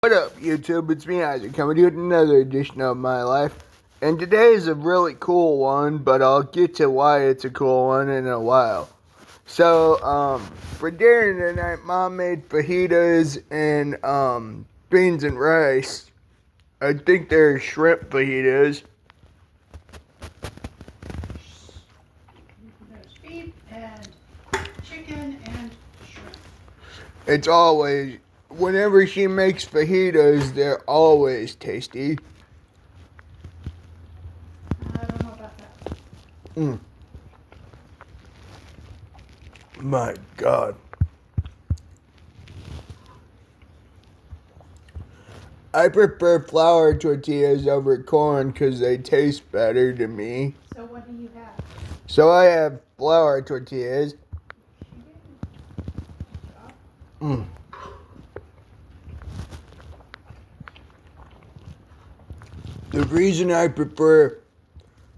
What up, YouTube? It's me, Isaac, coming to you with another edition of My Life. And today is a really cool one, but I'll get to why it's a cool one in a while. So, for dinner tonight, Mom made fajitas and, beans and rice. I think they're shrimp fajitas. There's beef and chicken and shrimp. It's always, whenever she makes fajitas, they're always tasty. I don't know about that. My God. I prefer flour tortillas over corn because they taste better to me. So what do you have? So I have flour tortillas. The reason I prefer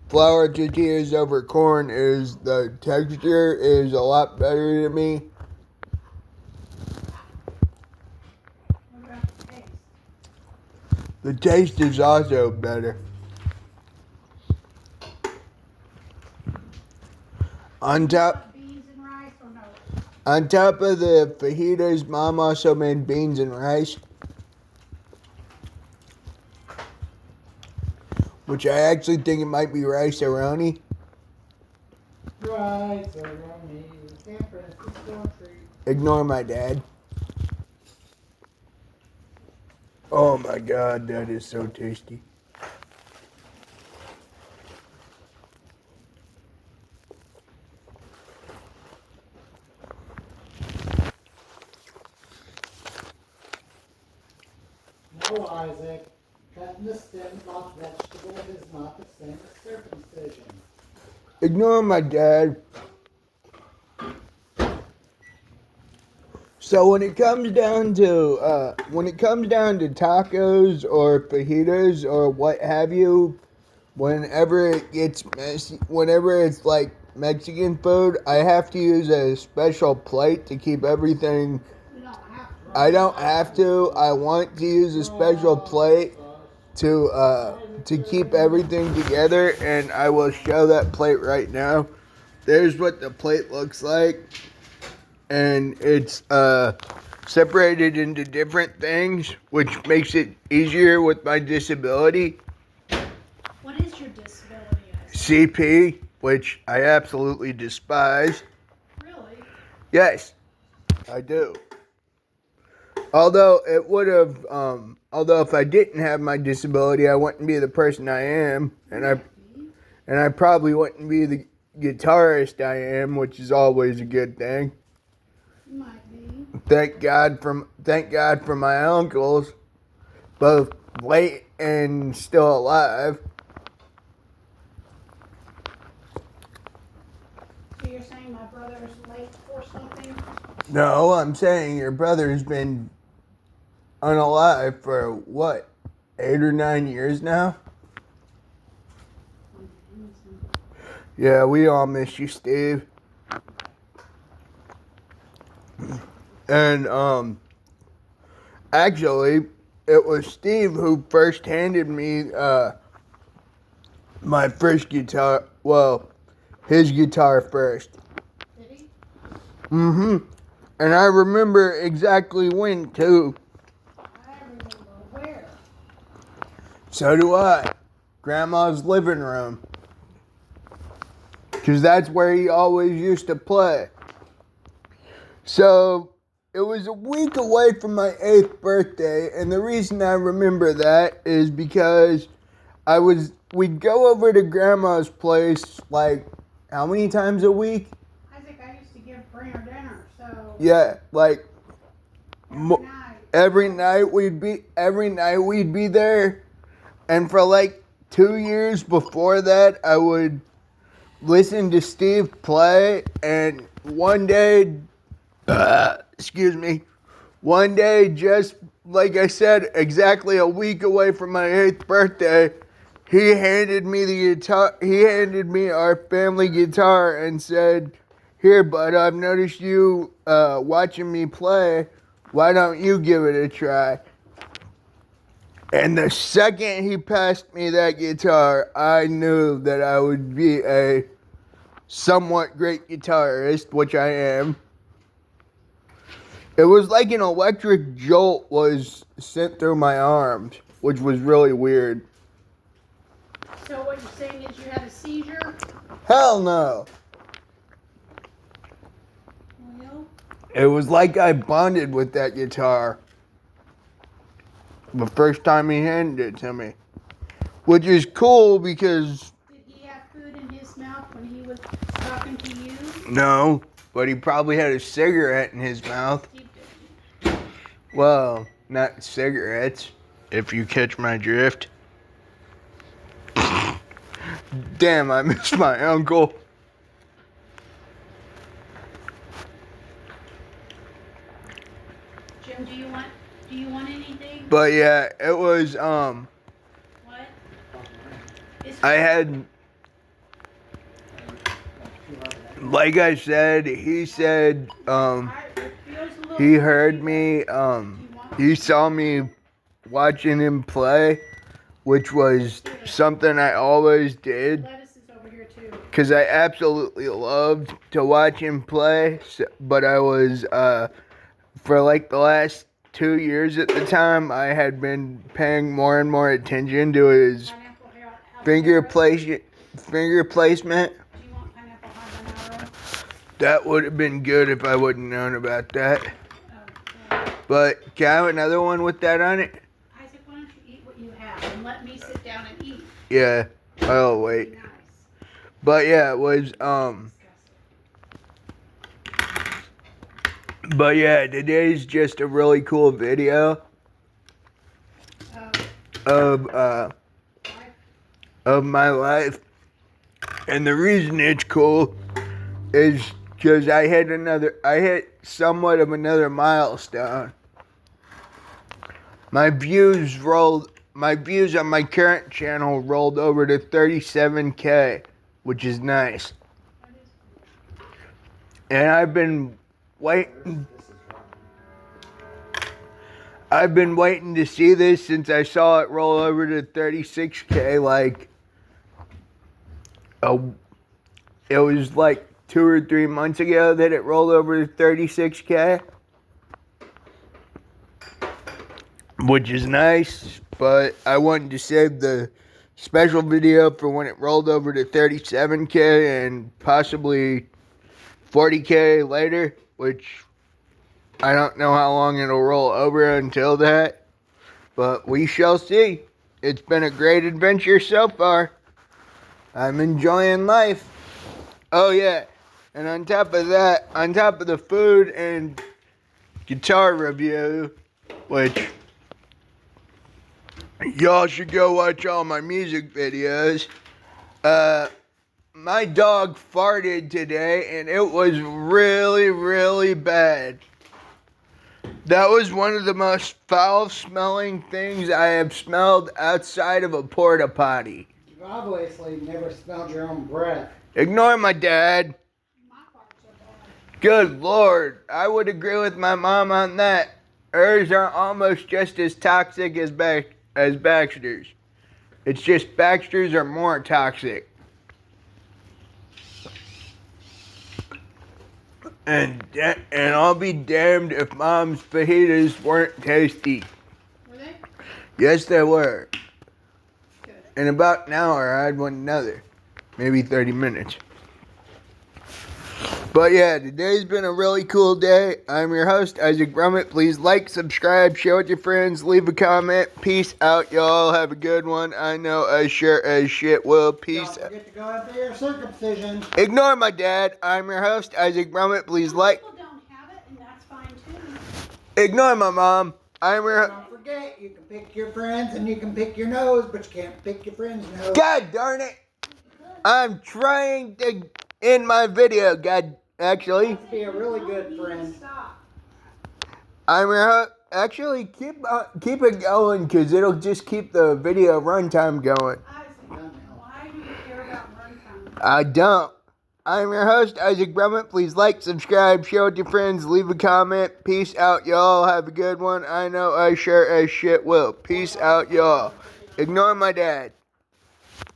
flour tortillas over corn is the texture is a lot better to me. What about the taste? The taste is also better. On top, Beans and rice or no? on top of the fajitas, Mom also made beans and rice, which I actually think it might be rice-a-roni. Rice-a-roni, San Francisco treat. Ignore my dad. Oh my God, that is so tasty. No, Isaac. Cutting the stems off vegetables is not the same as circumcision. Ignore my dad. So when it comes down to tacos or fajitas or what have you, whenever it gets messy, whenever it's like Mexican food, I have to use a special plate to keep everything. You don't have to. I don't have to. I want to use a special plate to keep everything together, and I will show that plate right now. There's what the plate looks like, and it's separated into different things, which makes it easier with my disability. What is your disability, Isaac? CP, which I absolutely despise. Really? Yes, I do. Although if I didn't have my disability, I wouldn't be the person I am, and I probably wouldn't be the guitarist I am, which is always a good thing. You might be. Thank God for my uncles, both late and still alive. So you're saying my brother is late or something? No, I'm saying your brother's been unalive for what, 8 or 9 years now? Yeah, we all miss you, Steve. And actually, it was Steve who first handed me my first guitar. Well, his guitar first. Did he? And I remember exactly when too. I remember where. So do I. Grandma's living room. Because that's where he always used to play. So, it was a week away from my 8th birthday, and the reason I remember that is because we'd go over to Grandma's place, like, how many times a week? Isaac, I used to bring her dinner, so. Yeah, like, Every night. every night we'd be there, and for like 2 years before that, I would listen to Steve play, and one day, one day, just like I said, exactly a week away from my 8th birthday, he handed me the guitar, he handed me our family guitar and said, "Here, bud, I've noticed you watching me play. Why don't you give it a try?" And the second he passed me that guitar, I knew that I would be a somewhat great guitarist, which I am. It was like an electric jolt was sent through my arms, which was really weird. So what you're saying is you had a seizure? Hell no. Well, It was like I bonded with that guitar the first time he handed it to me. Which is cool because, did he have food in his mouth when he was talking to you? no, but he probably had a cigarette in his mouth. He did. Well, not cigarettes, if you catch my drift. Damn, I miss my uncle. Jim, do you want anything? But yeah, it was, What? I had, like I said, he said, he heard me, he saw me watching him play, which was something I always did, Lettuce is over here too. because I absolutely loved to watch him play, but I was, for like the last 2 years at the time, I had been paying more and more attention to his Pineapple finger placement. Do you want pineapple habanero? That would have been good if I wouldn't known about that. Okay. But can I have another one with that on it? Isaac, why don't you eat what you have and let me sit down and eat? Yeah, I'll Be wait. nice. But yeah, it was but yeah, today's just a really cool video of my life. And the reason it's cool is because I hit somewhat of another milestone. My views on my current channel rolled over to 37K, which is nice. And I've been waiting to see this since I saw it roll over to 36K, like, it was like 2 or 3 months ago that it rolled over to 36K. Which is nice, but I wanted to save the special video for when it rolled over to 37K and possibly 40K later, which I don't know how long it'll roll over until that, but we shall see. It's been a great adventure so far. I'm enjoying life. Oh yeah, and on top of that, on top of the food and guitar review, which y'all should go watch all my music videos, my dog farted today and it was really, really bad. That was one of the most foul-smelling things I have smelled outside of a porta potty. You've obviously never smelled your own breath. Ignore my dad. My farts are bad. Good Lord, I would agree with my mom on that. Hers are almost just as toxic as Baxter's. It's just Baxter's are more toxic. And I'll be damned if Mom's fajitas weren't tasty. Were they? Yes, they were. Good. In about an hour, I'd want another. Maybe 30 minutes. But yeah, today's been a really cool day. I'm your host, Isaac Brummett. Please like, subscribe, share with your friends, leave a comment. Peace out, y'all. Have a good one. I know I sure as shit will. Peace Don't out. forget to go in for your circumcision. Ignore my dad. I'm your host, Isaac Brummett. Please Some like. people don't have it, and that's fine too. Ignore my mom. I'm your. Don't forget, you can pick your friends and you can pick your nose, but you can't pick your friend's nose. God darn it. I'm trying to end my video, actually. Be a really good friend. Stop. I'm your actually keep it going because it'll just keep the video runtime going. Isaac, why do you care about runtime? I don't. I'm your host, Isaac Brummett. Please like, subscribe, share with your friends, leave a comment. Peace out, y'all. Have a good one. I know I sure as shit will. Peace out, y'all. Ignore my dad.